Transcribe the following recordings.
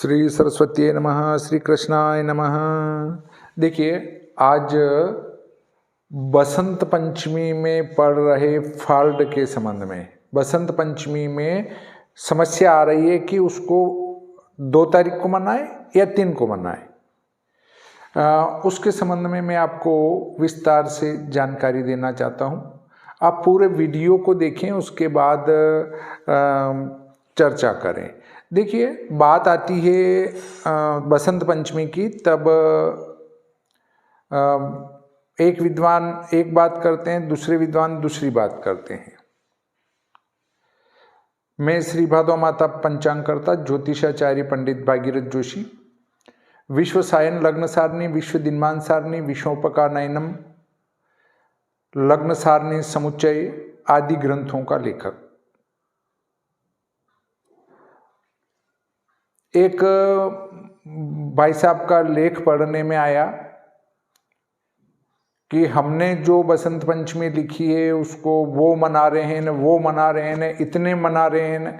श्री सरस्वती नमः, श्री कृष्णाय नमः। देखिए, आज बसंत पंचमी में पड़ रहे फॉल्ट के संबंध में, बसंत पंचमी में समस्या आ रही है कि उसको 2 तारीख को मनाए या 3 को मनाए। उसके संबंध में मैं आपको विस्तार से जानकारी देना चाहता हूँ। आप पूरे वीडियो को देखें, उसके बाद चर्चा करें। देखिए, बात आती है बसंत पंचमी की, तब एक विद्वान एक बात करते हैं, दूसरे विद्वान दूसरी बात करते हैं। मैं श्री भादव माता पंचांगकर्ता ज्योतिषाचार्य पंडित भागीरथ जोशी, विश्व सायन लग्न सारणी, विश्व दिनमान सारणी, विश्वोपकारनयनम, लग्न सारणी समुच्चय आदि ग्रंथों का लेखक। एक भाई साहब का लेख पढ़ने में आया कि हमने जो बसंत पंचमी लिखी है उसको वो मना रहे हैं, वो मना रहे हैं, इतने मना रहे हैं।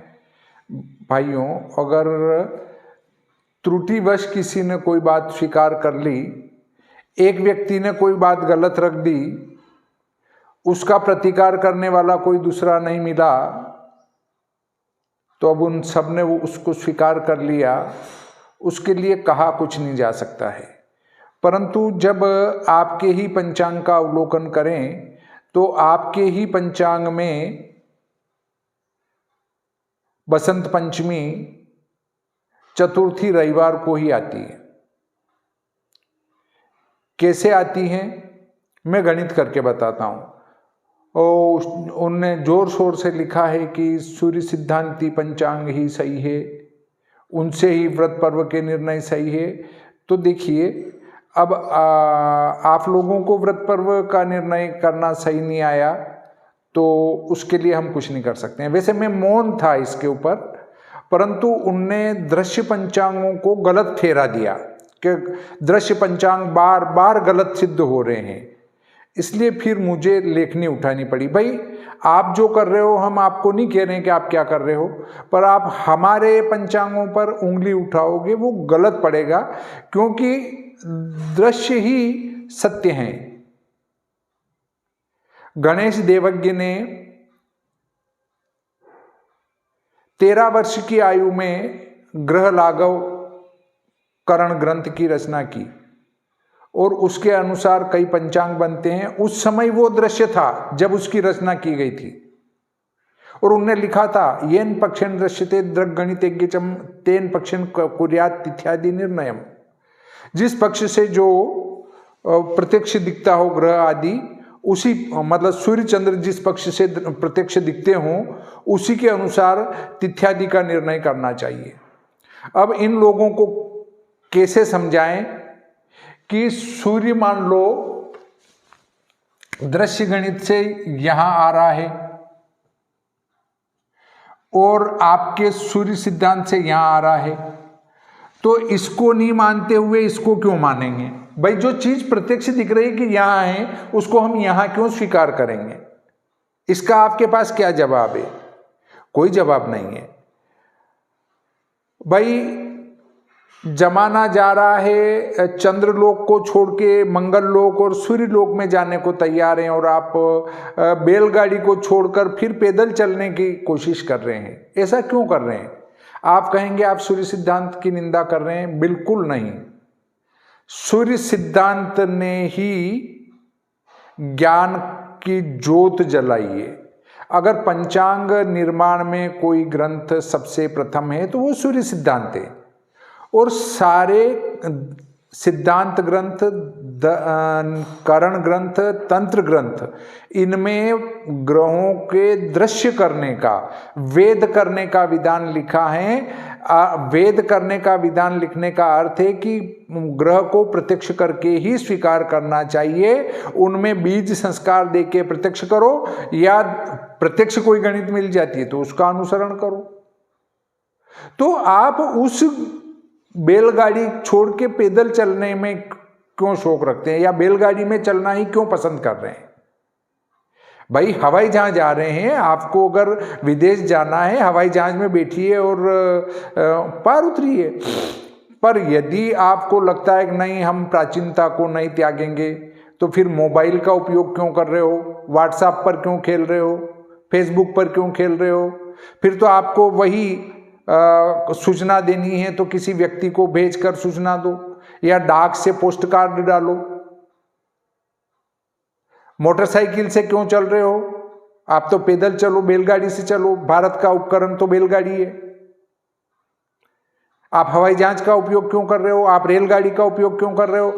भाइयों, अगर त्रुटिवश किसी ने कोई बात स्वीकार कर ली, एक व्यक्ति ने कोई बात गलत रख दी, उसका प्रतिकार करने वाला कोई दूसरा नहीं मिला, तो अब उन सब ने वो उसको स्वीकार कर लिया, उसके लिए कहा कुछ नहीं जा सकता है। परंतु जब आपके ही पंचांग का अवलोकन करें तो आपके ही पंचांग में बसंत पंचमी चतुर्थी रविवार को ही आती है। कैसे आती है मैं गणित करके बताता हूँ। और उनने जोर शोर से लिखा है कि सूर्य सिद्धांती पंचांग ही सही है, उनसे ही व्रत पर्व के निर्णय सही है। तो देखिए, अब आप लोगों को व्रत पर्व का निर्णय करना सही नहीं आया तो उसके लिए हम कुछ नहीं कर सकते हैं। वैसे मैं मौन था इसके ऊपर, परंतु उनने दृश्य पंचांगों को गलत ठहरा दिया कि दृश्य पंचांग बार बार गलत सिद्ध हो रहे हैं, इसलिए फिर मुझे लेखनी उठानी पड़ी। भाई, आप जो कर रहे हो, हम आपको नहीं कह रहे हैं कि आप क्या कर रहे हो, पर आप हमारे पंचांगों पर उंगली उठाओगे वो गलत पड़ेगा, क्योंकि दृश्य ही सत्य हैं। गणेश देवज्ञ ने 13 वर्ष की आयु में ग्रह लाघव करण ग्रंथ की रचना की और उसके अनुसार कई पंचांग बनते हैं। उस समय वो दृश्य था जब उसकी रचना की गई थी, और उन्होंने लिखा था येन पक्षेन दृश्यते दृग गणितज्ञ तेन पक्षेन कुर्यात् इत्यादि निर्णयम। जिस पक्ष से जो प्रत्यक्ष दिखता हो ग्रह आदि, उसी मतलब सूर्य चंद्र जिस पक्ष से प्रत्यक्ष दिखते हों उसी के अनुसार तिथ्यादि का निर्णय करना चाहिए। अब इन लोगों को कैसे समझाएं कि सूर्य मान लो दृश्य गणित से यहां आ रहा है और आपके सूर्य सिद्धांत से यहां आ रहा है, तो इसको नहीं मानते हुए इसको क्यों मानेंगे? भाई, जो चीज प्रत्यक्ष दिख रही है कि यहां है, उसको हम यहां क्यों स्वीकार करेंगे? इसका आपके पास क्या जवाब है? कोई जवाब नहीं है। भाई, जमाना जा रहा है चंद्रलोक को छोड़ के मंगल लोक और सूर्य लोक में जाने को तैयार हैं, और आप बैलगाड़ी को छोड़कर फिर पैदल चलने की कोशिश कर रहे हैं। ऐसा क्यों कर रहे हैं? आप कहेंगे आप सूर्य सिद्धांत की निंदा कर रहे हैं। बिल्कुल नहीं। सूर्य सिद्धांत ने ही ज्ञान की ज्योत जलाई है। अगर पंचांग निर्माण में कोई ग्रंथ सबसे प्रथम है तो वो सूर्य सिद्धांत है, और सारे सिद्धांत ग्रंथ, करण ग्रंथ, तंत्र ग्रंथ, इनमें ग्रहों के दृश्य करने का, वेद करने का विधान लिखा है। वेद करने का विधान लिखने का अर्थ है कि ग्रह को प्रत्यक्ष करके ही स्वीकार करना चाहिए। उनमें बीज संस्कार देके प्रत्यक्ष करो, या प्रत्यक्ष कोई गणित मिल जाती है तो उसका अनुसरण करो। तो आप उस बैलगाड़ी छोड़ के पैदल चलने में क्यों शौक रखते हैं, या बैलगाड़ी में चलना ही क्यों पसंद कर रहे हैं? भाई हवाई जहाज आ रहे हैं, आपको अगर विदेश जाना है हवाई जहाज में बैठिए और पार उतरिए। पर यदि आपको लगता है कि नहीं हम प्राचीनता को नहीं त्यागेंगे, तो फिर मोबाइल का उपयोग क्यों कर रहे हो, व्हाट्सएप पर क्यों खेल रहे हो, फेसबुक पर क्यों खेल रहे हो? फिर तो आपको वही सूचना देनी है तो किसी व्यक्ति को भेजकर सूचना दो, या डाक से पोस्ट कार्ड डालो। मोटरसाइकिल से क्यों चल रहे हो? आप तो पैदल चलो, बैलगाड़ी से चलो, भारत का उपकरण तो बैलगाड़ी है। आप हवाई जहाज का उपयोग क्यों कर रहे हो? आप रेलगाड़ी का उपयोग क्यों कर रहे हो?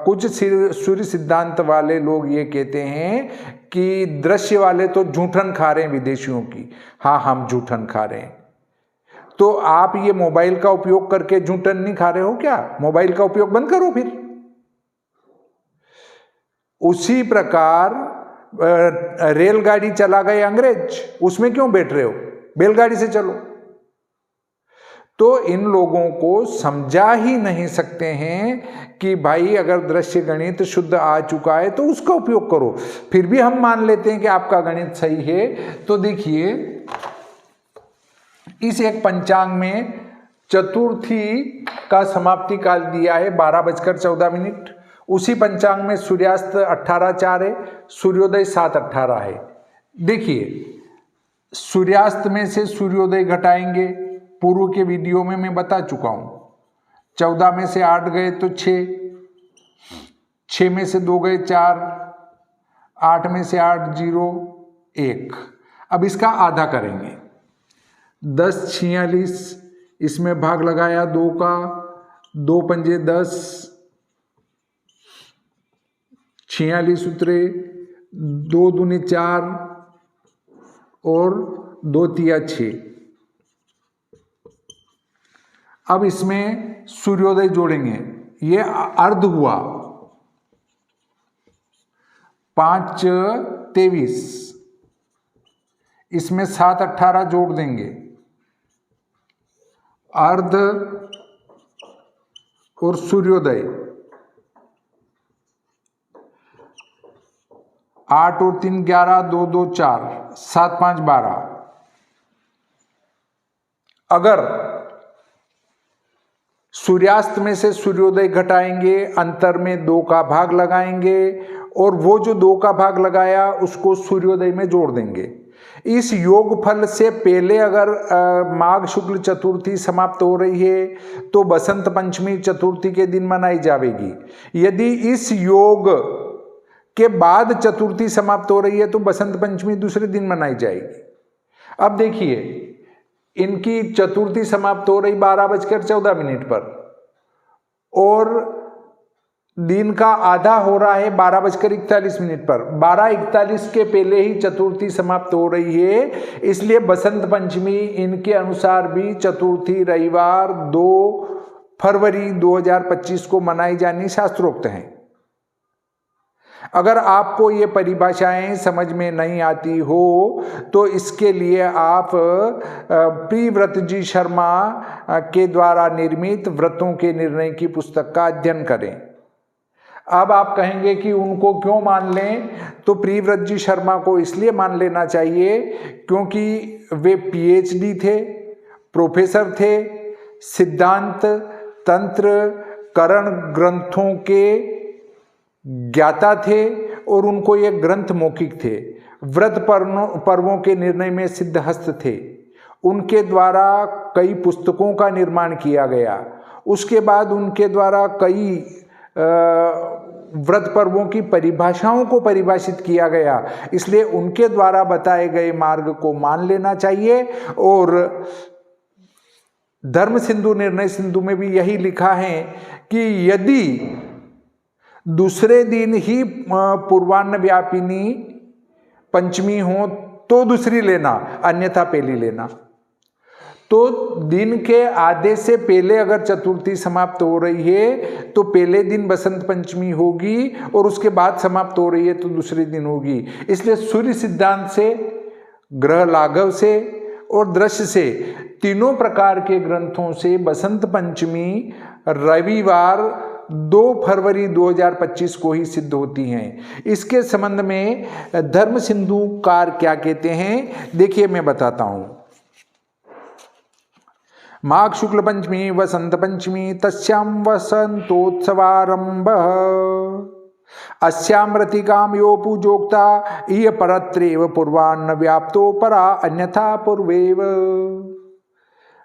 कुछ सूर्य सिद्धांत वाले लोग ये कहते हैं कि दृश्य वाले तो जूठन खा रहे हैं विदेशियों की। हाँ, हम जूठन खा रहे हैं। तो आप ये मोबाइल का उपयोग करके जूठन नहीं खा रहे हो क्या? मोबाइल का उपयोग बंद करो फिर। उसी प्रकार रेलगाड़ी चला गए अंग्रेज, उसमें क्यों बैठ रहे हो? बैलगाड़ी से चलो। तो इन लोगों को समझा ही नहीं सकते हैं कि भाई अगर दृश्य गणित शुद्ध आ चुका है तो उसका उपयोग करो। फिर भी हम मान लेते हैं कि आपका गणित सही है। तो देखिए, इस एक पंचांग में चतुर्थी का समाप्ति काल दिया है 12:14। उसी पंचांग में सूर्यास्त 18:04 है, सूर्योदय 7:18 है। देखिए, सूर्यास्त में से सूर्योदय घटाएंगे, पूर्व के वीडियो में मैं बता चुका हूं। 14 में से 8 गए तो 6, 6 में से 2 गए 4, 8 में से 8 0 1। अब इसका आधा करेंगे, 10 46, इसमें भाग लगाया 2 का, 2 पंजे 10, 46 उतरे, 2 दूनी 4 और 2 तिया 6। अब इसमें सूर्योदय जोड़ेंगे, ये अर्ध हुआ, 5 23, इसमें 7 18 जोड़ देंगे, अर्ध और सूर्योदय, 8 और 3 11, 2 2 4, 7 5 12। अगर सूर्यास्त में से सूर्योदय घटाएंगे, अंतर में 2 का भाग लगाएंगे और वो जो 2 का भाग लगाया उसको सूर्योदय में जोड़ देंगे। इस योगफल से पहले अगर माघ शुक्ल चतुर्थी समाप्त हो रही है तो बसंत पंचमी चतुर्थी के दिन मनाई जाएगी। यदि इस योग के बाद चतुर्थी समाप्त हो रही है तो बसंत पंचमी दूसरे दिन मनाई जाएगी। अब देखिए, इनकी चतुर्थी समाप्त हो रही 12:14 पर और दिन का आधा हो रहा है 12:41 पर। 12:41 के पहले ही चतुर्थी समाप्त हो रही है, इसलिए बसंत पंचमी इनके अनुसार भी चतुर्थी रविवार 2 फरवरी 2025 को मनाई जानी शास्त्रोक्त है। अगर आपको ये परिभाषाएं समझ में नहीं आती हो तो इसके लिए आप प्रिव्रत जी शर्मा के द्वारा निर्मित व्रतों के निर्णय की पुस्तक का अध्ययन करें। अब आप कहेंगे कि उनको क्यों मान लें? तो प्रिव्रत जी शर्मा को इसलिए मान लेना चाहिए क्योंकि वे PhD थे, प्रोफेसर थे, सिद्धांत, तंत्र, करण ग्रंथों के ज्ञाता थे और उनको ये ग्रंथ मौखिक थे। व्रत पर्वों के निर्णय में सिद्धहस्त थे। उनके द्वारा कई पुस्तकों का निर्माण किया गया। उसके बाद उनके द्वारा कई व्रत पर्वों की परिभाषाओं को परिभाषित किया गया, इसलिए उनके द्वारा बताए गए मार्ग को मान लेना चाहिए। और धर्म सिंधु निर्णय सिंधु में भी यही लिखा है कि यदि दूसरे दिन ही पूर्वान्न व्यापिनी पंचमी हो तो दूसरी लेना, अन्यथा पहली लेना। तो दिन के आधे से पहले अगर चतुर्थी समाप्त हो रही है तो पहले दिन बसंत पंचमी होगी और उसके बाद समाप्त हो रही है तो दूसरे दिन होगी। इसलिए सूर्य सिद्धांत से, ग्रह लाघव से और दृश्य से, तीनों प्रकार के ग्रंथों से बसंत पंचमी रविवार 2 फरवरी 2025 को ही सिद्ध होती हैं। इसके संबंध में धर्म सिंधुकार क्या कहते हैं, देखिए मैं बताता हूं। माघ शुक्ल पंचमी वसंत पंचमी तस्याम वसंतोत्सवारंभ अस्याम रतिकाम यो पूजोक्ता इह परत्रेव पूर्वान्न व्याप्तो परा अन्यथा पूर्वेव।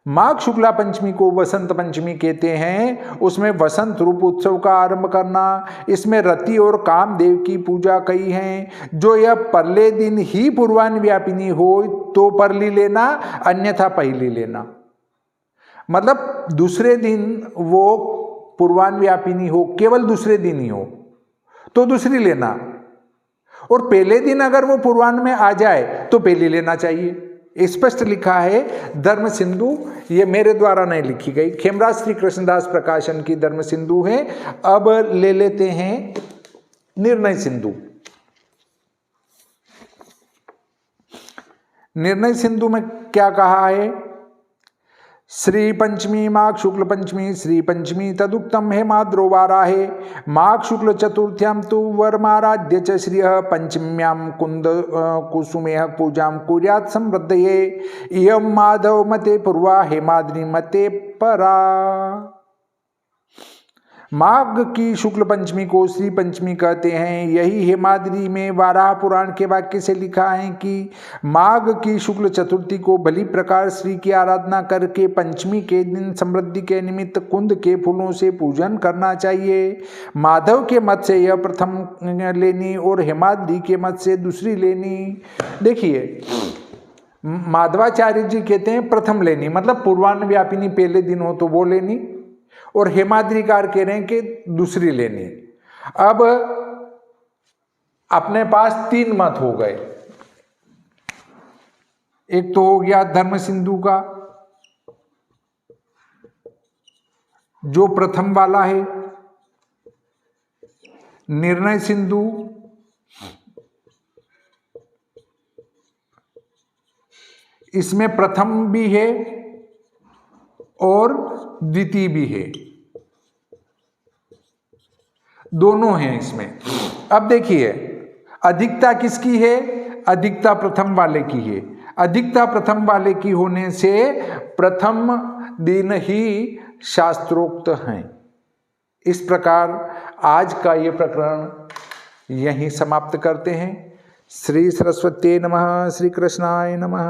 माघ शुक्ला पंचमी को वसंत पंचमी कहते हैं। उसमें वसंत रूप उत्सव का आरंभ करना, इसमें रति और कामदेव की पूजा कही है। जो यह पहले दिन ही पूर्वान्न व्यापिनी हो तो परली लेना, अन्यथा पहली लेना। मतलब दूसरे दिन वो पूर्वान्न व्यापिनी हो, केवल दूसरे दिन ही हो तो दूसरी लेना, और पहले दिन अगर वो पूर्वान्न में आ जाए तो पहली लेना चाहिए। स्पष्ट लिखा है धर्म सिंधु, ये मेरे द्वारा नहीं लिखी गई, खेमराज श्री कृष्णदास प्रकाशन की धर्म सिंधु है। अब ले लेते हैं निर्णय सिंधु। निर्णय सिंधु में क्या कहा है, श्री पंचमी माघ शुक्ल पंचमी श्री पंचमी तदुक्तम हेमाद्रो वाराहे माघ शुक्ल चतुर्थ्याम तु वर्माराध्य च श्रियः पंचम्याम कुंद कुसुमेह पूजां कुर्यात् समृद्धये इयं माधव मते पूर्वा हेमाद्रि मते परा। माघ की शुक्ल पंचमी को श्री पंचमी कहते हैं। यही हेमाद्रि में वाराह पुराण के वाक्य से लिखा है कि माघ की शुक्ल चतुर्थी को भली प्रकार श्री की आराधना करके पंचमी के दिन समृद्धि के निमित्त कुंद के फूलों से पूजन करना चाहिए। माधव के मत से यह प्रथम लेनी और हेमाद्रि के मत से दूसरी लेनी। देखिए माधवाचार्य जी कहते हैं प्रथम लेनी, मतलब पूर्वान्न व्यापिनी पहले दिन हो तो वो लेनी, और हेमाद्रिकार कह रहे हैं कि दूसरी लेनी। अब अपने पास 3 मत हो गए। एक तो हो गया धर्म सिंधु का जो प्रथम वाला है, निर्णय सिंधु इसमें प्रथम भी है और द्वितीय भी है, दोनों हैं इसमें। अब देखिए अधिकता किसकी है, अधिकता प्रथम वाले की है। अधिकता प्रथम वाले की होने से प्रथम दिन ही शास्त्रोक्त हैं। इस प्रकार आज का ये प्रकरण यहीं समाप्त करते हैं। श्री सरस्वती नमः, श्री कृष्णाय नमः।